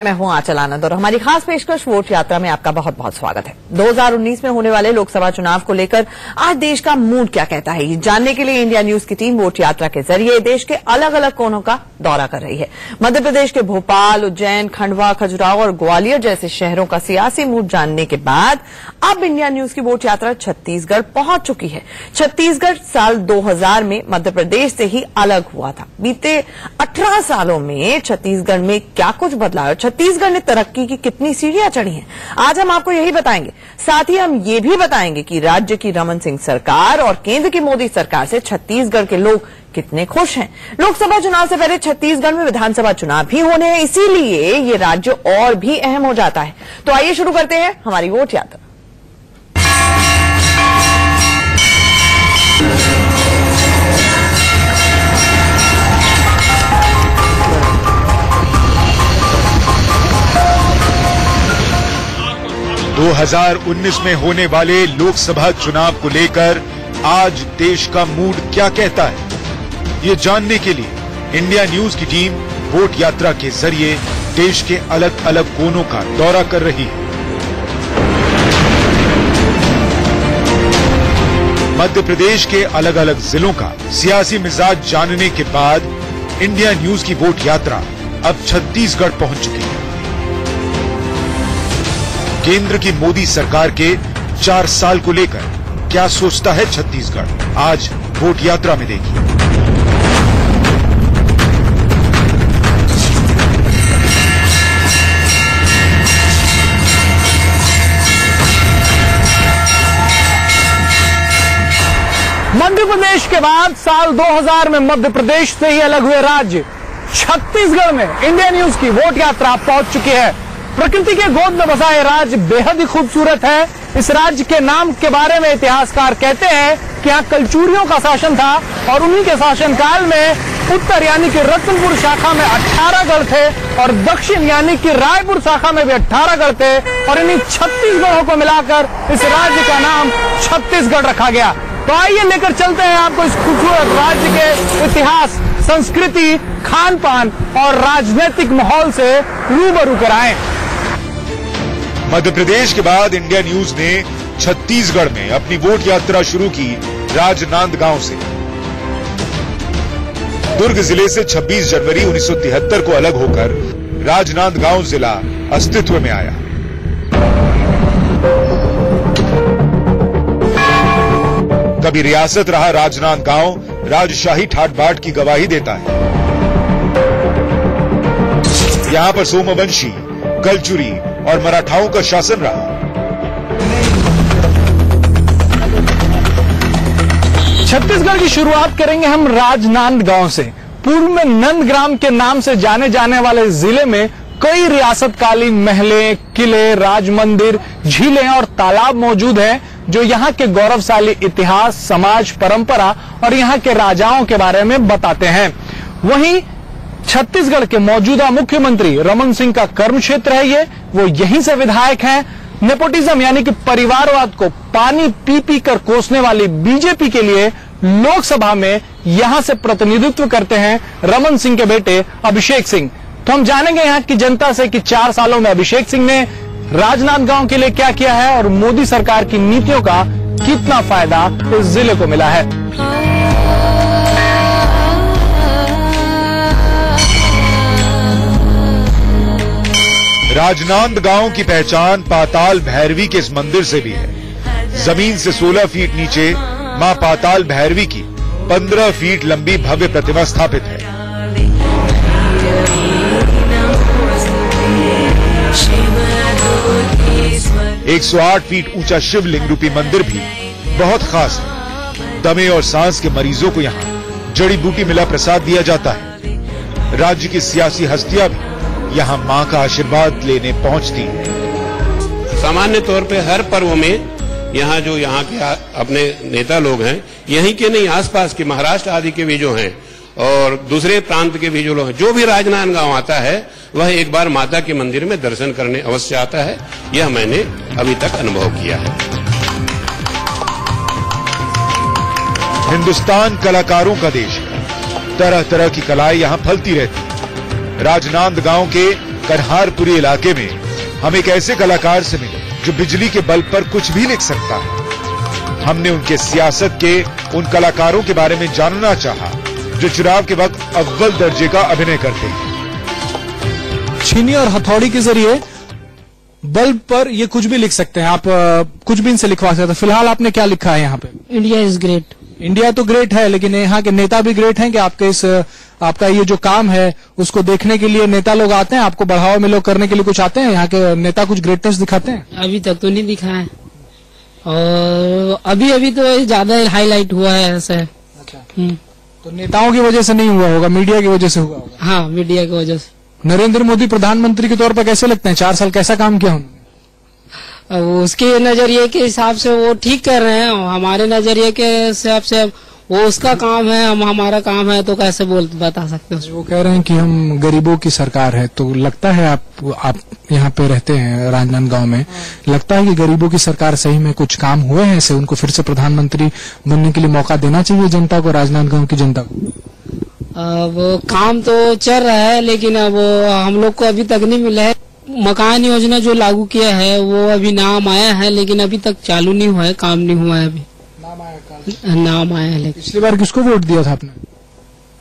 मैं हूं आंचल आनंद और हमारी खास पेशकश वोट यात्रा में आपका बहुत बहुत स्वागत है। 2019 में होने वाले लोकसभा चुनाव को लेकर आज देश का मूड क्या कहता है, ये जानने के लिए इंडिया न्यूज की टीम वोट यात्रा के जरिए देश के अलग अलग कोनों का दौरा कर रही है। मध्य प्रदेश के भोपाल, उज्जैन, खंडवा, खजुराहो और ग्वालियर जैसे शहरों का सियासी मूड जानने के बाद अब इंडिया न्यूज की वोट यात्रा छत्तीसगढ़ पहुंच चुकी है। छत्तीसगढ़ साल 2000 में मध्य प्रदेश से ही अलग हुआ था। बीते 18 सालों में छत्तीसगढ़ में क्या कुछ बदला है, छत्तीसगढ़ ने तरक्की की कितनी सीढ़ियां चढ़ी हैं, आज हम आपको यही बताएंगे। साथ ही हम ये भी बताएंगे कि राज्य की रमन सिंह सरकार और केंद्र की मोदी सरकार से छत्तीसगढ़ के लोग कितने खुश हैं। लोकसभा चुनाव से पहले छत्तीसगढ़ में विधानसभा चुनाव भी होने हैं, इसीलिए ये राज्य और भी अहम हो जाता है। तो आइए शुरू करते हैं हमारी वोट यात्रा। दो 2019 में होने वाले लोकसभा चुनाव को लेकर आज देश का मूड क्या कहता है, ये जानने के लिए इंडिया न्यूज की टीम वोट यात्रा के जरिए देश के अलग अलग कोनों का दौरा कर रही है। मध्य प्रदेश के अलग अलग जिलों का सियासी मिजाज जानने के बाद इंडिया न्यूज की वोट यात्रा अब छत्तीसगढ़ पहुंच चुकी है। केंद्र की मोदी सरकार के 4 साल को लेकर क्या सोचता है छत्तीसगढ़, आज वोट यात्रा में देखिए। मध्य प्रदेश के बाद साल 2000 में मध्य प्रदेश से ही अलग हुए राज्य छत्तीसगढ़ में इंडिया न्यूज की वोट यात्रा पहुंच चुकी है। प्रकृति के गोद में बसा यह राज्य बेहद ही खूबसूरत है। इस राज्य के नाम के बारे में इतिहासकार कहते हैं कि यहाँ कलचुरियों का शासन था और उन्हीं के शासनकाल में उत्तर यानी कि रतनपुर शाखा में 18 गढ़ थे और दक्षिण यानी कि रायपुर शाखा में भी 18 गढ़ थे और इन्हीं 36 गढ़ों को मिलाकर इस राज्य का नाम छत्तीसगढ़ रखा गया। तो आइए लेकर चलते हैं आपको इस खूबसूरत राज्य के इतिहास, संस्कृति, खान पान और राजनीतिक माहौल से रूबरू कराएं। मध्य प्रदेश के बाद इंडिया न्यूज ने छत्तीसगढ़ में अपनी वोट यात्रा शुरू की राजनांदगांव से। दुर्ग जिले से 26 जनवरी 1973 को अलग होकर राजनांदगांव जिला अस्तित्व में आया। कभी रियासत रहा राजनांदगांव राजशाही ठाट बाट की गवाही देता है। यहां पर सोमवंशी, कलचुरी और मराठाओं का शासन रहा। छत्तीसगढ़ की शुरुआत करेंगे हम राजनांदगांव से। पूर्व में नंदग्राम के नाम से जाने जाने वाले जिले में कई रियासतकालीन महलें, किले, राज मंदिर, झीलें और तालाब मौजूद हैं जो यहाँ के गौरवशाली इतिहास, समाज, परंपरा और यहाँ के राजाओं के बारे में बताते हैं। वहीं छत्तीसगढ़ के मौजूदा मुख्यमंत्री रमन सिंह का कर्म क्षेत्र है ये, वो यहीं से विधायक हैं। नेपोटिज्म यानी कि परिवारवाद को पानी पी पी कर कोसने वाली बीजेपी के लिए लोकसभा में यहां से प्रतिनिधित्व करते हैं रमन सिंह के बेटे अभिषेक सिंह। तो हम जानेंगे यहाँ की जनता से कि 4 सालों में अभिषेक सिंह ने राजनांदगांव के लिए क्या किया है और मोदी सरकार की नीतियों का कितना फायदा इस जिले को मिला है। राजनांदगांव की पहचान पाताल भैरवी के इस मंदिर से भी है। जमीन से 16 फीट नीचे मां पाताल भैरवी की 15 फीट लंबी भव्य प्रतिमा स्थापित है। एक 108 फीट ऊंचा शिवलिंग रूपी मंदिर भी बहुत खास है। दमे और सांस के मरीजों को यहाँ जड़ी बूटी मिला प्रसाद दिया जाता है। राज्य की सियासी हस्तियां भी यहाँ मां का आशीर्वाद लेने पहुंचती है। सामान्य तौर पे हर पर्व में यहाँ के अपने नेता लोग हैं, यहीं के नहीं आसपास के महाराष्ट्र आदि के भी जो हैं और दूसरे प्रांत के भी जो लोग हैं, जो भी राजनांदगांव आता है वह एक बार माता के मंदिर में दर्शन करने अवश्य आता है। यह मैंने अभी तक अनुभव किया है। हिंदुस्तान कलाकारों का देश है। तरह तरह की कलाएं यहाँ फलती रहती हैं। राजनांदगांव के कन्हारपुरी इलाके में हम एक ऐसे कलाकार से मिले जो बिजली के बल पर कुछ भी लिख सकता है। हमने उनके सियासत के उन कलाकारों के बारे में जानना चाहा जो चुनाव के वक्त अव्वल दर्जे का अभिनय करते हैं। छीनी और हथौड़ी के जरिए बल्ब पर ये कुछ भी लिख सकते हैं, आप कुछ भी इनसे लिखवा सकते हैं। फिलहाल आपने क्या लिखा है यहाँ पे? India is great. इंडिया तो ग्रेट है, लेकिन यहाँ के नेता भी ग्रेट हैं कि आपका ये जो काम है उसको देखने के लिए नेता लोग आते हैं, आपको बढ़ावा मिलो करने के लिए कुछ आते हैं? यहाँ के नेता कुछ ग्रेटनेस दिखाते हैं? अभी तक तो नहीं दिखा है, और अभी तो ज्यादा हाईलाइट हुआ है ऐसा। अच्छा, तो नेताओं की वजह से नहीं हुआ होगा, मीडिया की वजह से हुआ होगा? हाँ, मीडिया की वजह से। नरेंद्र मोदी प्रधानमंत्री के तौर पर कैसे लगते हैं? 4 साल कैसा काम किया उन्होंने? उसके नजरिए के हिसाब से वो ठीक कर रहे हैं, हमारे नजरिए के हिसाब से वो उसका काम है, हम हमारा काम है, तो कैसे बता सकते हैं? वो कह रहे हैं कि हम गरीबों की सरकार है, तो लगता है आप यहाँ पे रहते हैं राजनांदगांव में, लगता है कि गरीबों की सरकार सही में कुछ काम हुए हैं ऐसे? उनको फिर से प्रधानमंत्री बनने के लिए मौका देना चाहिए जनता को, राजनांदगांव की जनता को? वो काम तो चल रहा है, लेकिन अब हम लोग को अभी तक नहीं मिला है। मकान योजना जो लागू किया है वो अभी नाम आया है, लेकिन अभी तक चालू नहीं हुआ है, काम नहीं हुआ है अभी। नाम आया है। लेकिन पिछली बार किसको वोट दिया था आपने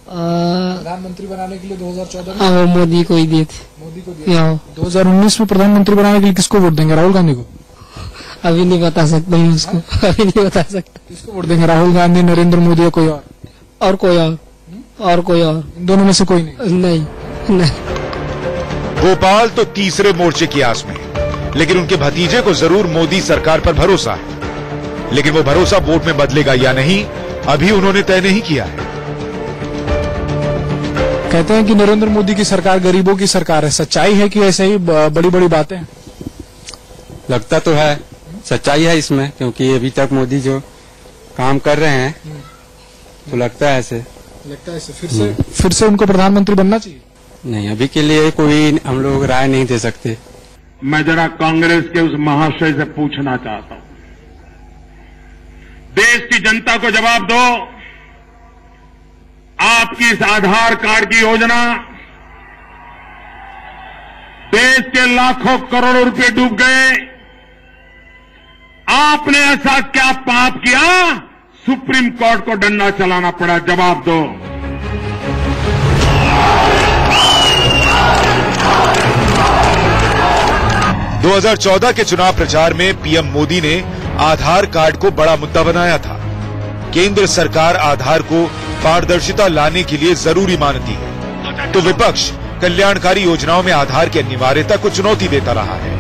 प्रधानमंत्री बनाने के लिए 2014 में? वो मोदी को ही दिए थे। मोदी को दिया। 2019 में प्रधानमंत्री बनाने के लिए किसको वोट देंगे? राहुल गांधी को? अभी नहीं बता सकता हूँ उसको, अभी नहीं बता सकता। किसको वोट देंगे? राहुल गांधी, नरेंद्र मोदी या कोई और कोई और? इन दोनों में से कोई नहीं? नहीं। गोपाल तो तीसरे मोर्चे की आस में, लेकिन उनके भतीजे को जरूर मोदी सरकार पर भरोसा है। लेकिन वो भरोसा वोट में बदलेगा या नहीं, अभी उन्होंने तय नहीं किया है। कहते हैं कि नरेंद्र मोदी की सरकार गरीबों की सरकार है, सच्चाई है कि ऐसे ही बड़ी बड़ी बातें? लगता तो है सच्चाई है इसमें, क्योंकि अभी तक मोदी जो काम कर रहे हैं तो लगता है ऐसे। फिर से उनको प्रधानमंत्री बनना चाहिए? नहीं, अभी के लिए कोई हम लोग राय नहीं दे सकते। मैं जरा कांग्रेस के उस महाशय से पूछना चाहता हूं, देश की जनता को जवाब दो, आपकी इस आधार कार्ड की योजना देश के लाखों करोड़ों रुपए डूब गए। आपने ऐसा क्या पाप किया, सुप्रीम कोर्ट को डंडा चलाना पड़ा? जवाब दो। दो 2014 के चुनाव प्रचार में पीएम मोदी ने आधार कार्ड को बड़ा मुद्दा बनाया था। केंद्र सरकार आधार को पारदर्शिता लाने के लिए जरूरी मानती है, तो विपक्ष कल्याणकारी योजनाओं में आधार की अनिवार्यता को चुनौती देता रहा है।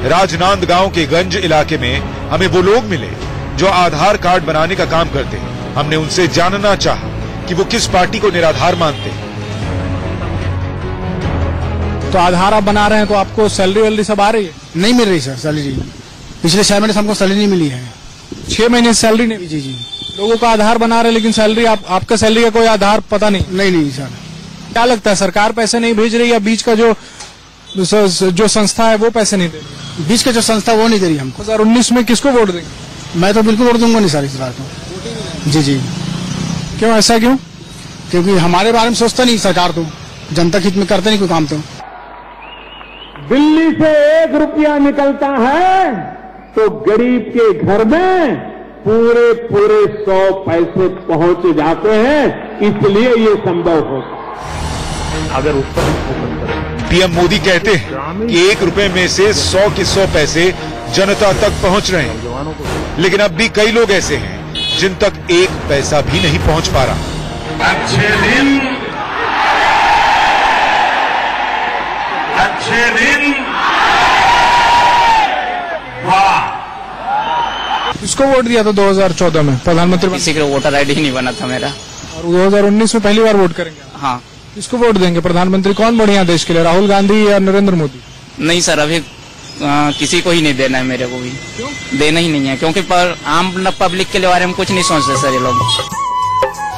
राजनांदगांव के गंज इलाके में हमें वो लोग मिले जो आधार कार्ड बनाने का काम करते हैं। हमने उनसे जानना चाहा कि वो किस पार्टी को निराधार मानते हैं। तो आधार आप बना रहे हैं तो आपको सैलरी वैलरी सब आ रही है? नहीं मिल रही सर सैलरी, पिछले 6 महीने से हमको सैलरी नहीं मिली है। 6 महीने से सैलरी नहीं? जी। लोगों का आधार बना रहे लेकिन सैलरी आपका सैलरी का कोई आधार पता नहीं? नहीं सर। क्या लगता है सरकार पैसे नहीं भेज रही या बीच का जो संस्था है वो पैसे नहीं दे रही? बीच का जो संस्था वो नहीं दे रही हमको। 2019 में किसको वोट देंगे? मैं तो बिल्कुल वोट दूंगा नहीं सर इस बार तो। जी। क्यों, ऐसा क्यों? क्योंकि हमारे बारे में सोचता नहीं सरकार, तो जनता हित में करते नहीं कोई काम। तो दिल्ली से 1 रुपया निकलता है तो गरीब के घर में पूरे 100 पैसे पहुंच जाते हैं, इसलिए ये संभव होता है। अगर उस पर पीएम मोदी कहते हैं कि 1 रुपए में से 100 के 100 पैसे जनता तक पहुंच रहे हैं, लेकिन अब भी कई लोग ऐसे हैं जिन तक 1 पैसा भी नहीं पहुंच पा रहा। अच्छे दिन वाह। किसको वोट दिया था 2014 में प्रधानमंत्री? किसी का वोटर आईडी नहीं बना था मेरा। और 2019 में पहली बार वोट करेंगे? हाँ। किसको वोट देंगे? प्रधानमंत्री कौन बढ़िया देश के लिए, राहुल गांधी या नरेंद्र मोदी? नहीं सर, अभी किसी को ही नहीं देना है मेरे को भी। क्यों? देना ही नहीं है, क्योंकि आम पब्लिक के बारे में कुछ नहीं सोचते सर ये लोग।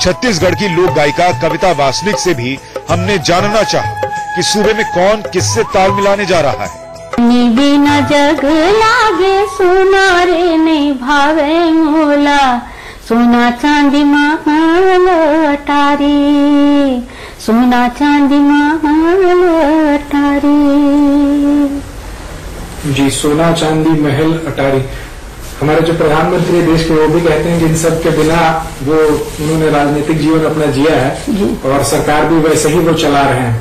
छत्तीसगढ़ की लोक गायिका कविता वासनिक से भी हमने जानना चाहा कि सूबे में कौन किससे ताल मिलाने जा रहा है। बिना जग लागे सोना रे नहीं भावे मोला, सोना चांदी महाटारी, सोना चांदी महल अटारी। जी, सोना चांदी महल अटारी। हमारे जो प्रधानमंत्री देश के, वो भी कहते हैं कि इन सब के बिना वो उन्होंने राजनीतिक जीवन अपना जिया है और सरकार भी वैसे ही वो चला रहे हैं।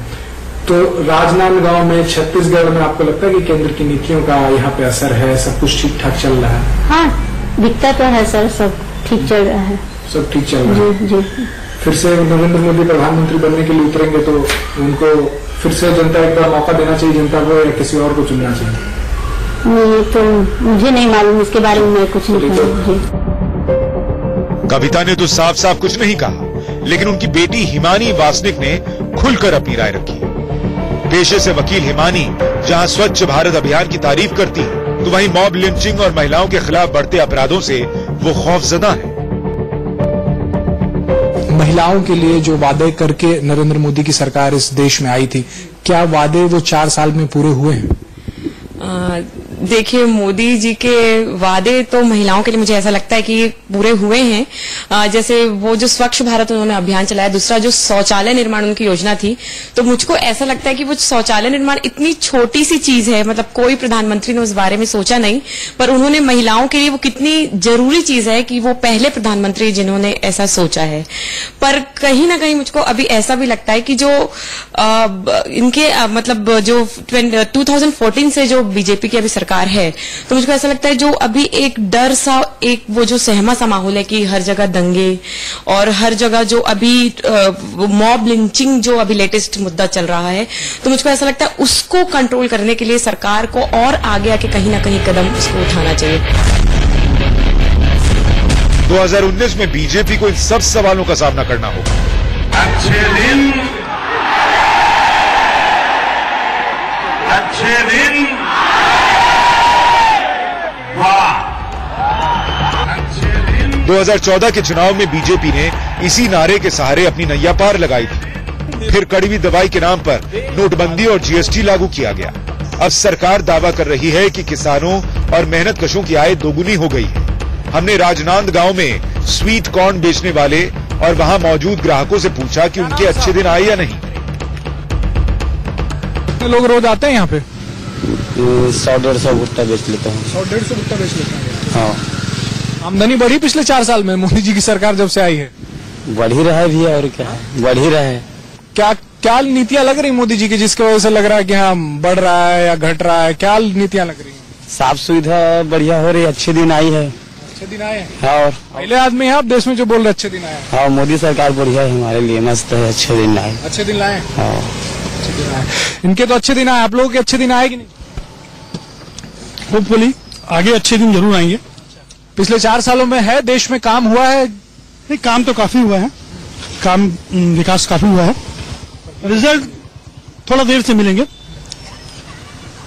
तो राजनांदगांव में, छत्तीसगढ़ में आपको लगता है कि केंद्र की नीतियों का यहाँ पे असर है, सब कुछ ठीक ठाक चल रहा है? हाँ, दिखता तो है सर, सब ठीक चल रहा है। सब ठीक चल रहा है। जी। फिर से नरेंद्र मोदी प्रधानमंत्री बनने के लिए उतरेंगे तो उनको फिर से जनता एक बार मौका देना चाहिए जनता को, या किसी और को चुनना चाहिए? नहीं, तो मुझे नहीं मालूम, इसके बारे में मैं कुछ नहीं कहूँगी। कविता ने तो साफ साफ कुछ नहीं कहा, लेकिन उनकी बेटी हिमानी वासनिक ने खुलकर अपनी राय रखी। पेशे से वकील हिमानी जहां स्वच्छ भारत अभियान की तारीफ करती है, तो वहीं मॉब लिंचिंग और महिलाओं के खिलाफ बढ़ते अपराधों से वो खौफजदा है। महिलाओं के लिए जो वादे करके नरेंद्र मोदी की सरकार इस देश में आई थी, क्या वादे वो 4 साल में पूरे हुए हैं? देखिए, मोदी जी के वादे तो महिलाओं के लिए मुझे ऐसा लगता है कि पूरे हुए हैं। जैसे वो जो स्वच्छ भारत उन्होंने अभियान चलाया, दूसरा जो शौचालय निर्माण उनकी योजना थी, तो मुझको ऐसा लगता है कि वो शौचालय निर्माण इतनी छोटी सी चीज है, मतलब कोई प्रधानमंत्री ने उस बारे में सोचा नहीं, पर उन्होंने महिलाओं के लिए वो कितनी जरूरी चीज है कि वो पहले प्रधानमंत्री जिन्होंने ऐसा सोचा है। पर कहीं ना कहीं मुझको अभी ऐसा भी लगता है कि जो इनके मतलब जो 2014 से जो बीजेपी की अभी सरकार है, तो मुझको ऐसा लगता है जो अभी एक डर सा, एक वो जो सहमा सा माहौल है कि हर जगह दंगे और हर जगह जो अभी मॉब लिंचिंग जो अभी लेटेस्ट मुद्दा चल रहा है, तो मुझको ऐसा लगता है उसको कंट्रोल करने के लिए सरकार को और आगे आके कहीं ना कहीं कदम उसको उठाना चाहिए। 2019 में बीजेपी को इन सब सवालों का सामना करना होगा। अच्छे दिन अच्छे दिन 2014 के चुनाव में बीजेपी ने इसी नारे के सहारे अपनी नैया पार लगाई थी। फिर कड़वी दवाई के नाम पर नोटबंदी और जीएसटी लागू किया गया। अब सरकार दावा कर रही है कि किसानों और मेहनतकशों की आय दोगुनी हो गई है। हमने राजनांदगांव में स्वीट कॉर्न बेचने वाले और वहां मौजूद ग्राहकों से पूछा कि उनके अच्छे दिन आए या नहीं। लोग रोज आते हैं यहाँ पे? 100-150 भुट्टा बेच लेता हूँ। 100-150 भुट्टा बेच लेता हूँ। हाँ। आमदनी बढ़ी पिछले 4 साल में मोदी जी की सरकार जब से आई है? बढ़ ही रहा है भी, और क्या है, बढ़ ही रहा है। क्या नीतियां लग रही मोदी जी की जिसकी वजह से लग रहा है कि हाँ बढ़ रहा है या घट रहा है? क्या नीतियां लग रही हैं? साफ सुविधा बढ़िया हो रही है, अच्छे दिन आई है। अच्छे दिन आए हैं? हाँ। और पहले आदमी है आप देश में जो बोल रहे अच्छे दिन आए? हाँ, मोदी सरकार बढ़िया है, हमारे लिए मस्त है, अच्छे दिन लाए। अच्छे दिन लाए? हाँ, अच्छे दिन आए। इनके तो अच्छे दिन आए, आप लोगों के अच्छे दिन आए कि नहीं? होपफुली आगे अच्छे दिन जरूर आएंगे। पिछले 4 सालों में है देश में काम हुआ है? नहीं, काम तो काफी हुआ है, काम विकास काफी हुआ है। रिजल्ट थोड़ा देर से मिलेंगे।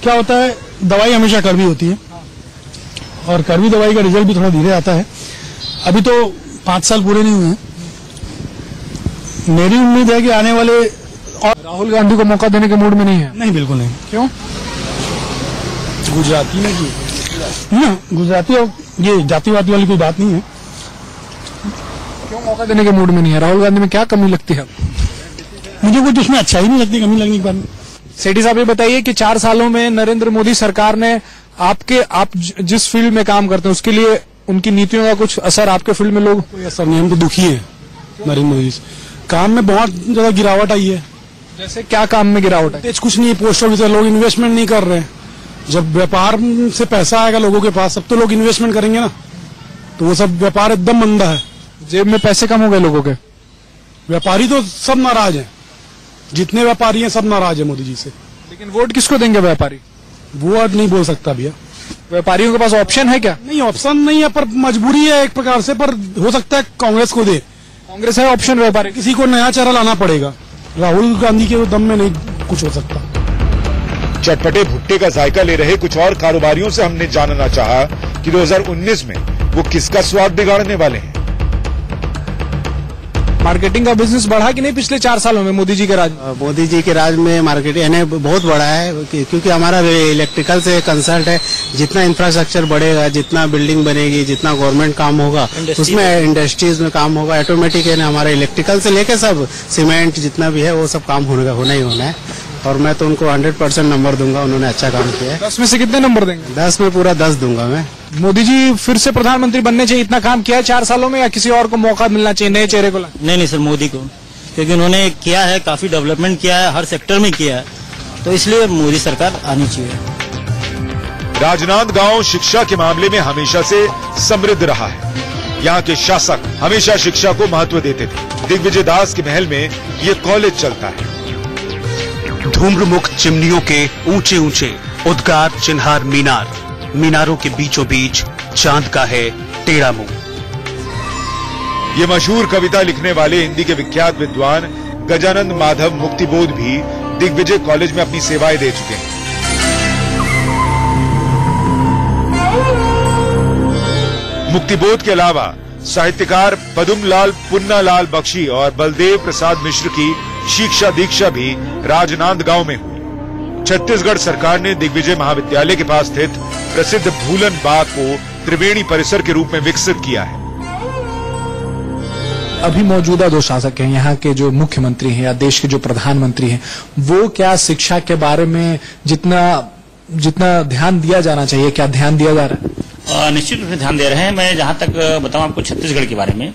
क्या होता है, दवाई हमेशा कड़वी होती है और कड़वी दवाई का रिजल्ट भी थोड़ा धीरे आता है। अभी तो 5 साल पूरे नहीं हुए हैं। मेरी उम्मीद है कि आने वाले। और राहुल गांधी को मौका देने के मूड में नहीं है? नहीं, बिल्कुल नहीं। क्यों? गुजराती में ना, गुजराती और ये जातिवादी वाली कोई बात नहीं है। क्यों मौका देने के मूड में नहीं है? राहुल गांधी में क्या कमी लगती है? मुझे कुछ उसमें अच्छा ही नहीं लगती, कमी लगने के बाद। सेठी साहब ये बताइए कि 4 सालों में नरेंद्र मोदी सरकार ने आप जिस फील्ड में काम करते हैं उसके लिए उनकी नीतियों का कुछ असर आपके फील्ड में? लोग कोई असर नहीं, हम तो दुखी है नरेंद्र मोदी से। काम में बहुत ज्यादा गिरावट आई है। जैसे क्या काम में गिरावट है? कुछ नहीं, पोस्ट ऑफिस लोग इन्वेस्टमेंट नहीं कर रहे हैं। जब व्यापार से पैसा आएगा लोगों के पास, सब तो लोग इन्वेस्टमेंट करेंगे ना, तो वो सब व्यापार एकदम मंदा है। जेब में पैसे कम हो गए लोगों के। व्यापारी तो सब नाराज हैं, जितने व्यापारी हैं सब नाराज है मोदी जी से। लेकिन वोट किसको देंगे व्यापारी? वो नहीं बोल सकता भैया। व्यापारियों के पास ऑप्शन है क्या? नहीं, ऑप्शन नहीं है, पर मजबूरी है एक प्रकार से। पर हो सकता है कांग्रेस को दे। कांग्रेस है ऑप्शन व्यापारी? किसी को नया चेहरा लाना पड़ेगा। राहुल गांधी के दम में नहीं कुछ हो सकता। चटपटे भुट्टे का जायका ले रहे कुछ और कारोबारियों से हमने जानना चाहा कि 2019 में वो किसका स्वाद बिगाड़ने वाले हैं। मार्केटिंग का बिजनेस बढ़ा कि नहीं पिछले 4 सालों में मोदी जी के राज? मोदी जी के राज में मार्केटिंग यानी बहुत बड़ा है, क्योंकि हमारा इलेक्ट्रिकल से कंसर्ट है। जितना इंफ्रास्ट्रक्चर बढ़ेगा, जितना बिल्डिंग बनेगी, जितना गवर्नमेंट काम होगा, उसमें इंडस्ट्रीज में काम होगा ऑटोमेटिक है ना। हमारा इलेक्ट्रिकल से लेके सब सीमेंट जितना भी है वो सब काम होना ही होना है। और मैं तो उनको 100% नंबर दूंगा, उन्होंने अच्छा काम किया है। 10 में से कितने नंबर देंगे? 10 में पूरा 10 दूंगा मैं। मोदी जी फिर से प्रधानमंत्री बनने चाहिए, इतना काम किया है 4 सालों में, या किसी और को मौका मिलना चाहिए, नए चेहरे को? नहीं सर, मोदी को, क्योंकि उन्होंने किया है, काफी डेवलपमेंट किया है, हर सेक्टर में किया है, तो इसलिए मोदी सरकार आनी चाहिए। राजनांदगांव शिक्षा के मामले में हमेशा से समृद्ध रहा है। यहाँ के शासक हमेशा शिक्षा को महत्व देते थे। दिग्विजय दास के महल में ये कॉलेज चलता है। धूम्र मुक्त चिमनियों के ऊंचे ऊंचे उद्गार चिन्हार मीनार, मीनारों के बीचों बीच चांद का है टेढ़ा मुंह। ये मशहूर कविता लिखने वाले हिंदी के विख्यात विद्वान गजानंद माधव मुक्तिबोध भी दिग्विजय कॉलेज में अपनी सेवाएं दे चुके हैं। मुक्तिबोध के अलावा साहित्यकार पदुमलाल पुन्नालाल बख्शी और बलदेव प्रसाद मिश्र की शिक्षा दीक्षा भी राजनांदगांव में हुई। छत्तीसगढ़ सरकार ने दिग्विजय महाविद्यालय के पास स्थित प्रसिद्ध भूलन बाग को त्रिवेणी परिसर के रूप में विकसित किया है। अभी मौजूदा जो शासक हैं, यहाँ के जो मुख्यमंत्री हैं या देश के जो प्रधानमंत्री हैं, वो क्या शिक्षा के बारे में जितना ध्यान दिया जाना चाहिए, क्या ध्यान दिया जा रहा है? निश्चित रूप से ध्यान दे रहे हैं। मैं जहां तक बताऊं आपको छत्तीसगढ़ के बारे में,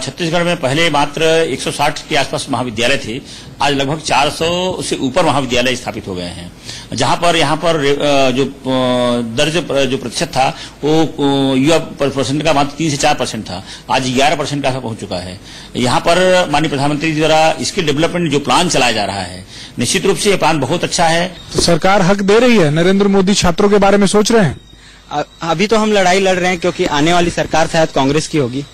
छत्तीसगढ़ में पहले मात्र 160 के आसपास महाविद्यालय थे, आज लगभग 400 से ऊपर महाविद्यालय स्थापित हो गए हैं। जहां पर यहाँ पर जो दर्ज जो प्रतिशत था वो युवा परसेंट का मात्र 3 से 4% था, आज 11% का पहुंच चुका है। यहाँ पर माननीय प्रधानमंत्री द्वारा इसके डेवलपमेंट जो प्लान चलाया जा रहा है, निश्चित रूप से ये प्लान बहुत अच्छा है। तो सरकार हक दे रही है? नरेंद्र मोदी छात्रों के बारे में सोच रहे हैं? अभी तो हम लड़ाई लड़ रहे हैं, क्योंकि आने वाली सरकार शायद कांग्रेस की होगी।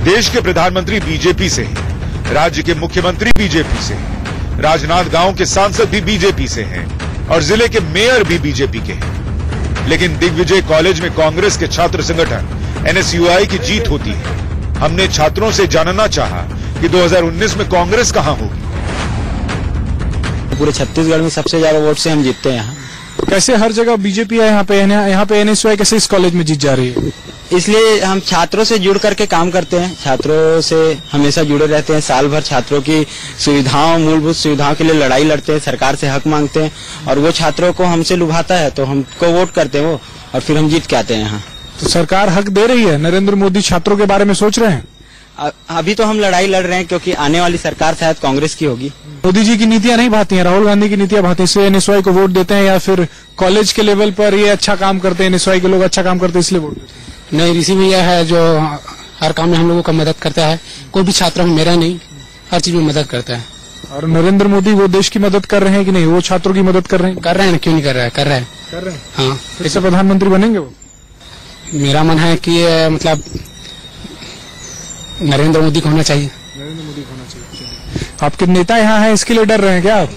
देश के प्रधानमंत्री बीजेपी से हैं, राज्य के मुख्यमंत्री बीजेपी से हैं, राजनांदगांव के सांसद भी बीजेपी से हैं और जिले के मेयर भी बीजेपी के हैं। लेकिन दिग्विजय कॉलेज में कांग्रेस के छात्र संगठन एनएसयूआई की जीत होती है। हमने छात्रों से जानना चाहा कि 2019 में कांग्रेस कहां होगी। पूरे छत्तीसगढ़ में सबसे ज्यादा वोट से हम जीतते हैं यहाँ। कैसे हर जगह बीजेपी है, यहाँ पे एनएसयूआई कैसे इस कॉलेज में जीत जा रही है? इसलिए हम छात्रों से जुड़ करके काम करते हैं, छात्रों से हमेशा जुड़े रहते हैं। साल भर छात्रों की सुविधाओं, मूलभूत सुविधाओं के लिए लड़ाई लड़ते हैं, सरकार से हक मांगते हैं, और वो छात्रों को हमसे लुभाता है तो हमको वोट करते हैं वो, और फिर हम जीत के आते हैं यहाँ। तो सरकार हक दे रही है? नरेंद्र मोदी छात्रों के बारे में सोच रहे हैं? अभी तो हम लड़ाई लड़ रहे हैं, क्योंकि आने वाली सरकार शायद कांग्रेस की होगी। मोदी जी की नीतियां नहीं भाती हैं, राहुल गांधी की नीतियां भाती हैं, इसलिए एनएसयूआई को वोट देते हैं, या फिर कॉलेज के लेवल पर ये अच्छा काम करते हैं, एनएसयूआई के लोग अच्छा काम करते हैं इसलिए वोट देते हैं? नहीं, ऋषि भैया है जो हर काम में हम लोगों का मदद करता है। कोई भी छात्र मेरा नहीं, हर चीज में मदद करता है। और नरेंद्र मोदी वो देश की मदद कर रहे हैं कि नहीं? वो छात्रों की मदद कर रहे हैं? कर रहे हैं, क्यों नहीं कर रहे हैं? कर रहे हैं। हाँ, कैसे प्रधानमंत्री बनेंगे वो? मेरा मन है कि मतलब नरेंद्र मोदी को होना चाहिए। नरेंद्र मोदी को होना चाहिए। आपके नेता यहाँ हैं, इसके लिए डर रहे हैं क्या आप?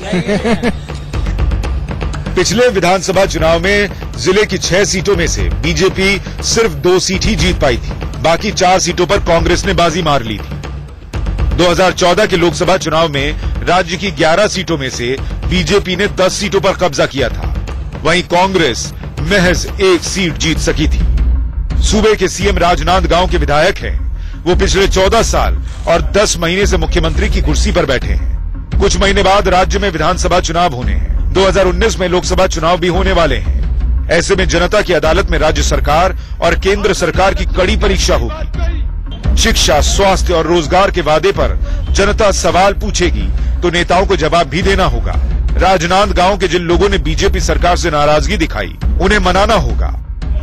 पिछले विधानसभा चुनाव में जिले की 6 सीटों में से बीजेपी सिर्फ 2 सीट ही जीत पाई थी, बाकी 4 सीटों पर कांग्रेस ने बाजी मार ली थी। 2014 के लोकसभा चुनाव में राज्य की 11 सीटों में से बीजेपी ने 10 सीटों पर कब्जा किया था, वहीं कांग्रेस महज 1 सीट जीत सकी थी। सूबे के सीएम राजनांदगांव के विधायक हैं, वो पिछले 14 साल और 10 महीने से मुख्यमंत्री की कुर्सी पर बैठे हैं। कुछ महीने बाद राज्य में विधानसभा चुनाव होने हैं, 2019 में लोकसभा चुनाव भी होने वाले हैं। ऐसे में जनता की अदालत में राज्य सरकार और केंद्र सरकार की कड़ी परीक्षा होगी। शिक्षा, स्वास्थ्य और रोजगार के वादे पर जनता सवाल पूछेगी तो नेताओं को जवाब भी देना होगा। राजनांदगांव के जिन लोगों ने बीजेपी सरकार से नाराजगी दिखाई, उन्हें मनाना होगा।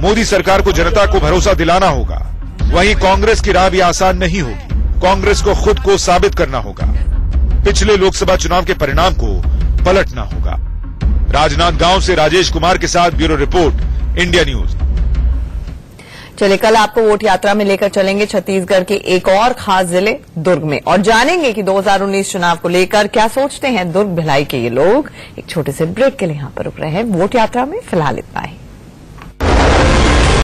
मोदी सरकार को जनता को भरोसा दिलाना होगा। वहीं कांग्रेस की राह भी आसान नहीं होगी, कांग्रेस को खुद को साबित करना होगा। पिछले लोकसभा चुनाव के परिणाम को पलटना होगा। राजनांदगांव से राजेश कुमार के साथ ब्यूरो रिपोर्ट, इंडिया न्यूज। चलिए कल आपको वोट यात्रा में लेकर चलेंगे छत्तीसगढ़ के एक और खास जिले दुर्ग में और जानेंगे कि 2019 चुनाव को लेकर क्या सोचते हैं दुर्ग भिलाई के ये लोग। एक छोटे से ब्रेक के लिए यहां पर रुक रहे हैं। वोट यात्रा में फिलहाल इतना ही।